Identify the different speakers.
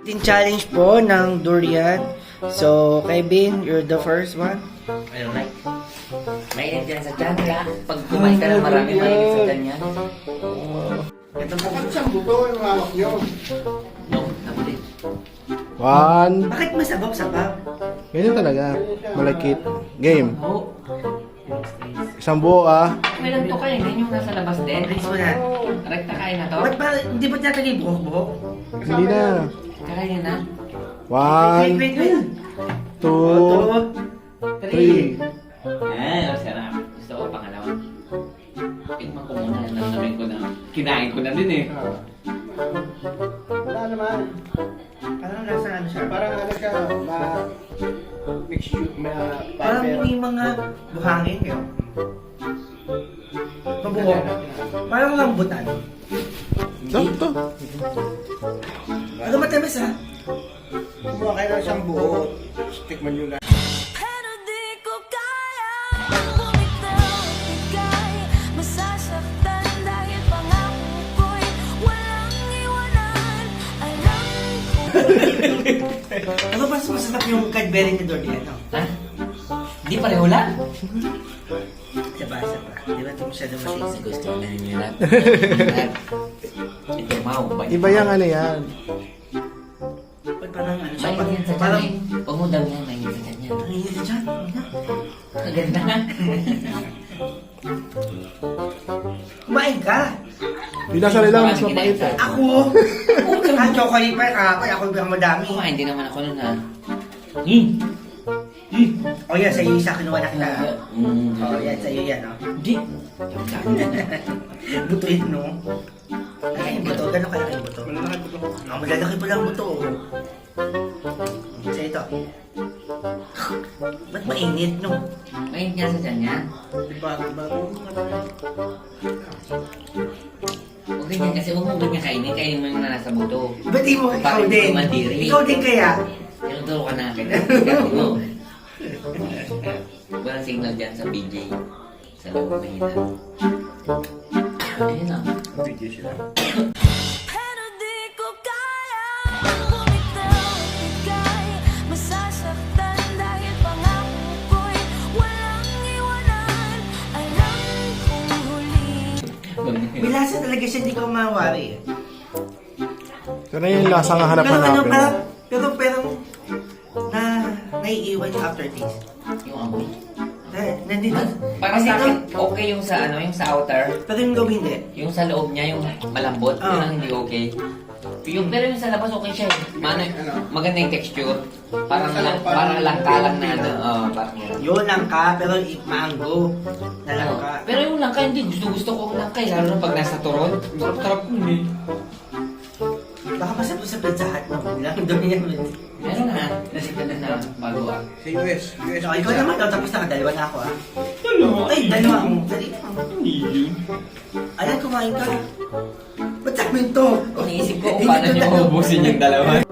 Speaker 1: Din challenge po ng durian. So, Kevin, you're the first one.
Speaker 2: I don't like. Mainit yan sa tiyan, kaya pag kumain ka ng marami, mainit sa tiyan yan. Ito po.
Speaker 3: Bakit siyang buto yung hawak nyo?
Speaker 2: No, nakulit.
Speaker 4: One.
Speaker 1: Bakit masabap-sabap?
Speaker 4: Ganyan talaga. Malakit. Game.
Speaker 2: Oo.
Speaker 4: Isang buo ah.
Speaker 2: May lang to kayo, hindi yung nasa labas din.
Speaker 1: Release mo na.
Speaker 2: Rekta kain na to.
Speaker 1: Ba't ba, hindi ba tinatagay buhok-buhok?
Speaker 4: Hindi na.
Speaker 2: Kakain na.
Speaker 4: One,
Speaker 1: Wait.
Speaker 4: two, three.
Speaker 2: Masarap. Gusto ko pangalawa. Tikman ko muna, nasabi ko na. Kinain ko na din eh.
Speaker 3: Wala naman.
Speaker 1: Parang nasa ano siya?
Speaker 3: Parang ano siya, mixture,
Speaker 1: Parang
Speaker 3: fiber.
Speaker 1: may mga buhangin yun. Mabuhok. Parang lambutan.
Speaker 4: Sakto.
Speaker 1: Ano matamis ha?
Speaker 3: Kumuha kayo ng isang buo, tikman nyo lang.
Speaker 5: Pero di ko kaya bumitaw, ika'y masasaktan dahil pangako ko'y walang iwanan. Alam ko
Speaker 1: Ano ba masasarap yung Cadbury ni Dorian? No?
Speaker 2: Ha? Di pareho lang?
Speaker 1: Saba. Di ba ito masyado matigas?
Speaker 2: Gusto na rin nila. Ito mau.
Speaker 4: Iba yung ano yan.
Speaker 1: Ba't parang ano siya?
Speaker 2: Mainit yan sa tiyan
Speaker 1: Parang
Speaker 2: eh. Huwag mo daw yan, mainit sa tiyan yan.
Speaker 1: ang init na dyan.
Speaker 2: Kaganda na.
Speaker 1: Kumain ka.
Speaker 4: Pinasali lang mas mapait eh.
Speaker 1: Ako. Ang chocolate pa kakay. Ako yung madami.
Speaker 2: Kumain din naman ako nun ha.
Speaker 1: O yan, sa'yo isa kinuha na kita.
Speaker 2: Mm.
Speaker 1: O yan, sa'yo yan. Oh.
Speaker 2: Hindi.
Speaker 1: Buto yun, no? Ay, buto. Gano'n kalaki yung buto?
Speaker 3: Malalaki buto.
Speaker 1: Ang malalaki pa lang buto. Oh. Sa ito. Ba't mainit, no?
Speaker 2: Mainit nga sa tiyan yan.
Speaker 3: Diba?
Speaker 2: Huwag ganyan kasi huwag mo ganyan kainin. Kainin mo yung nasa buto.
Speaker 1: Ba't di mo ikaw
Speaker 2: Bakit
Speaker 1: din?
Speaker 2: mandiri?
Speaker 1: Ikaw din kaya?
Speaker 2: Tinuturo ka na kita. Kasi mo. Walang signal dyan sa BJ. Sa loob na hina. Ayun na.
Speaker 3: Video sila.
Speaker 5: pero di ko kaya bumitaw, ika'y masasaktan dahil pangako ko'y walang iwanan. Alam kong huli.
Speaker 1: Bilasa talaga siya, hindi ko mawari. Eh.
Speaker 4: Pero yung lasa nga hanapan
Speaker 1: Pero ano,
Speaker 4: natin.
Speaker 1: pero naiiwan yung aftertaste.
Speaker 2: Yung amoy.
Speaker 1: Nandito.
Speaker 2: Para sa akin, okay yung sa ano, yung sa outer.
Speaker 1: Pero yung loob hindi.
Speaker 2: Yung sa loob niya, yung malambot, yun ang hindi okay. Yung, pero yung sa labas, okay siya eh. Maganda yung texture. Parang langka lang na ano. Parang yun.
Speaker 1: Yun lang ka, pero mango. Na lang ka.
Speaker 2: Pero yung langka, hindi. Gusto ko ang langka eh. Lalo na pag nasa turon. Sarap-sarap yun eh.
Speaker 1: Baka masarap sa Pizza Hut mo. Lang doon yan.
Speaker 2: Meron na. Nasa ka na bago ah.
Speaker 3: Sa US. US
Speaker 1: So, ikaw naman, tapos nakadalawa na ako ah.
Speaker 2: Dalawa?
Speaker 1: Ay, dalawa ako. Dali.
Speaker 2: Hindi yun.
Speaker 1: Alam, kumain ka. Ba't amin to?
Speaker 2: Iniisip ko kung paano niyo ubusin yung dalawa.